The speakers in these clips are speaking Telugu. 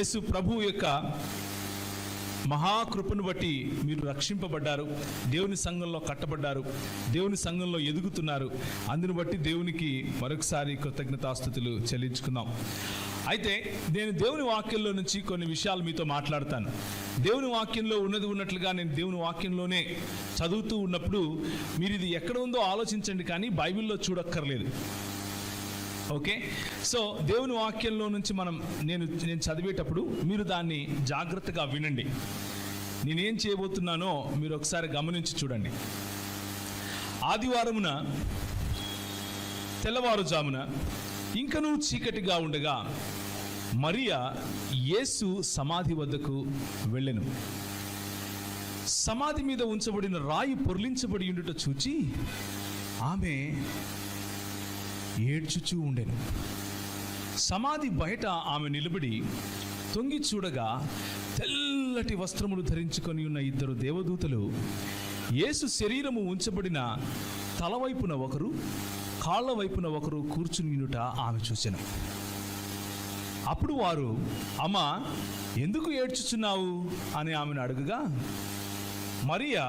యేసు ప్రభు యొక్క మహాకృపను బట్టి మీరు రక్షింపబడ్డారు, దేవుని సంఘంలో కట్టబడ్డారు, దేవుని సంఘంలో ఎదుగుతున్నారు. అందును బట్టి దేవునికి మరొకసారి కృతజ్ఞతాస్తుతులు చెల్లించుకుందాం. అయితే నేను దేవుని వాక్యంలో నుంచి కొన్ని విషయాలు మీతో మాట్లాడతాను. దేవుని వాక్యంలో ఉన్నట్లుగా నేను దేవుని వాక్యంలోనే చదువుతూ ఉన్నప్పుడు మీరు ఇది ఎక్కడ ఉందో ఆలోచించండి, కానీ బైబిల్లో చూడక్కర్లేదు. ఓకే, సో దేవుని వాక్యంలో నుంచి నేను చదివేటప్పుడు మీరు దాన్ని జాగ్రత్తగా వినండి. నేనేం చేయబోతున్నానో మీరు ఒకసారి గమనించి చూడండి. ఆదివారమున తెల్లవారుజామున ఇంకనూ చీకటిగా ఉండగా మరియా యేసు సమాధి వద్దకు వెళ్ళెను. సమాధి మీద ఉంచబడిన రాయి పొర్లించబడి ఉండుట చూచి ఆమె ఏడ్చుచూ ఉండెను. సమాధి బయట ఆమె నిలబడి తొంగి చూడగా తెల్లటి వస్త్రములు ధరించుకొని ఉన్న ఇద్దరు దేవదూతలు యేసు శరీరము ఉంచబడిన తలవైపున ఒకరు, కాళ్ళ వైపున ఒకరు కూర్చునియుట ఆమె చూసెను. అప్పుడు వారు, అమ్మా, ఎందుకు ఏడ్చుచున్నావు అని ఆమెను అడుగగా, మరియా,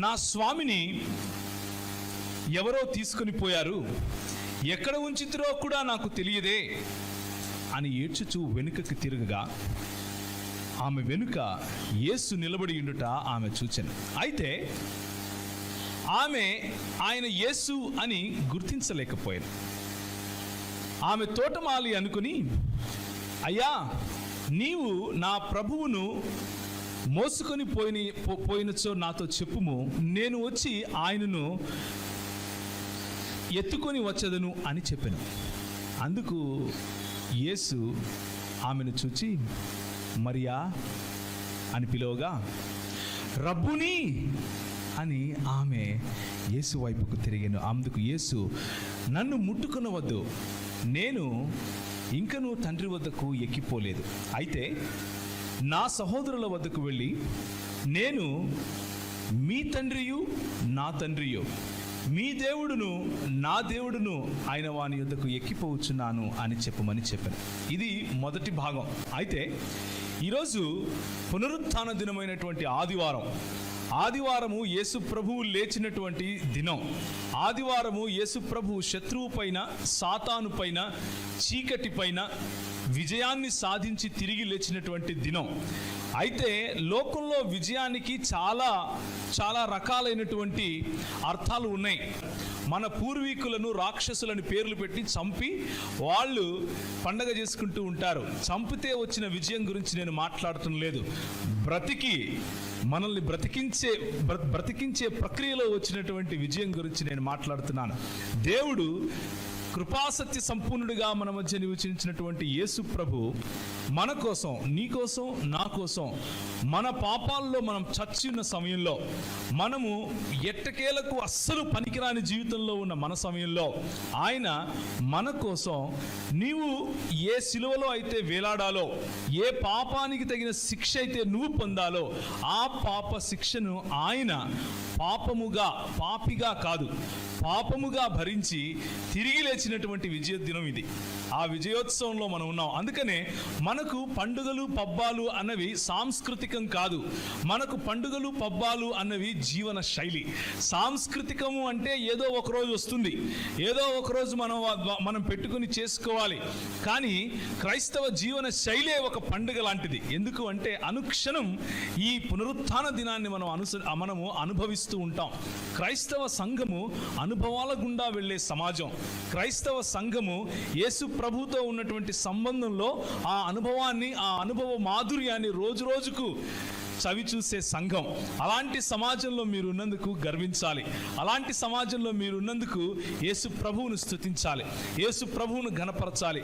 నా స్వామిని ఎవరో తీసుకొని పోయారు, ఎక్కడ ఉంచితిరో కూడా నాకు తెలియదే అని ఏడ్చుచూ వెనుకకి తిరగగా ఆమె వెనుక యేసు నిలబడి ఉండుట ఆమె చూచెను. అయితే ఆమె ఆయన యేసు అని గుర్తించలేకపోయాను. ఆమె తోటమాలి అనుకుని, అయ్యా, నీవు నా ప్రభువును మోసుకొని పోయినచో నాతో చెప్పుము, నేను వచ్చి ఆయనను ఎత్తుకొని వచ్చేదను అని చెప్పాను. అందుకు యేసు ఆమెను చూచి మరియా అని పిలవగా, రబ్బుని అని ఆమె యేసు వైపుకు తిరిగాను. అందుకు యేసు, నన్ను ముట్టుకొనవద్దు, నేను ఇంకనూ తండ్రి వద్దకు ఎక్కిపోలేదు. అయితే నా సహోదరుల వద్దకు వెళ్ళి, నేను మీ తండ్రియు నా తండ్రియు, మీ దేవుడును నా దేవుడును ఆయన వాని యొద్దకు ఎక్కిపోవచ్చున్నాను అని చెప్పమని చెప్పాను. ఇది మొదటి భాగం. అయితే ఈరోజు పునరుత్థాన దినమైనటువంటి ఆదివారము యేసు ప్రభువు లేచినటువంటి దినం. ఆదివారము యేసు ప్రభువు శత్రువు పైన, సాతాను పైన, చీకటి పైన విజయాన్ని సాధించి తిరిగి లేచినటువంటి దినం. అయితే లోకంలో విజయానికి చాలా చాలా రకాలైనటువంటి అర్థాలు ఉన్నాయి. మన పూర్వీకులను రాక్షసులని పేర్లు పెట్టి చంపి వాళ్ళు పండగ చేసుకుంటూ ఉంటారు. చంపితే వచ్చిన విజయం గురించి నేను మాట్లాడటం లేదు. మనల్ని బ్రతికించే ప్రక్రియలో వచ్చినటువంటి విజయం గురించి నేను మాట్లాడుతున్నాను. దేవుడు కృపాసత్య సంపూర్ణుడిగా మన మధ్య నివసించినటువంటి యేసు ప్రభు మన కోసం, నీ కోసం, నా కోసం, మన పాపాల్లో మనం చచ్చి ఉన్న సమయంలో, మనము ఎట్టకేలకు అస్సలు పనికిరాని జీవితంలో ఉన్న మన సమయంలో ఆయన మన కోసం, నీవు ఏ సిలువలో అయితే వేలాడాలో, ఏ పాపానికి తగిన శిక్ష అయితే నువ్వు పొందాలో, ఆ పాప శిక్షను ఆయన పాపిగా కాదు, పాపముగా భరించి తిరిగి లేచినటువంటి విజయ దినం ఇది. ఆ విజయోత్సవంలో మనం ఉన్నాం. అందుకనే మనకు పండుగలు పబ్బాలు అన్నవి సాంస్కృతికం కాదు. మనకు పండుగలు పబ్బాలు అన్నవి జీవన శైలి. సాంస్కృతికము అంటే ఏదో ఒకరోజు వస్తుంది, ఏదో ఒకరోజు మనం పెట్టుకుని చేసుకోవాలి. కానీ క్రైస్తవ జీవన శైలే ఒక పండుగ లాంటిది. ఎందుకు అంటే అనుక్షణం ఈ పునరుత్థాన దినాన్ని మనము అనుభవిస్తూ ఉంటాం. క్రైస్తవ సంఘము అనుభవాల గుండా వెళ్ళే సమాజం. క్రైస్తవ సంఘము యేసు ప్రభుతో ఉన్నటువంటి సంబంధంలో ఆ అనుభవాన్ని, ఆ అనుభవ మాధుర్యాన్ని రోజు రోజుకు చవి చూసే సంఘం. అలాంటి సమాజంలో మీరున్నందుకు గర్వించాలి. అలాంటి సమాజంలో మీరున్నందుకు యేసు ప్రభువును స్తుతించాలి, యేసు ప్రభువును ఘనపరచాలి.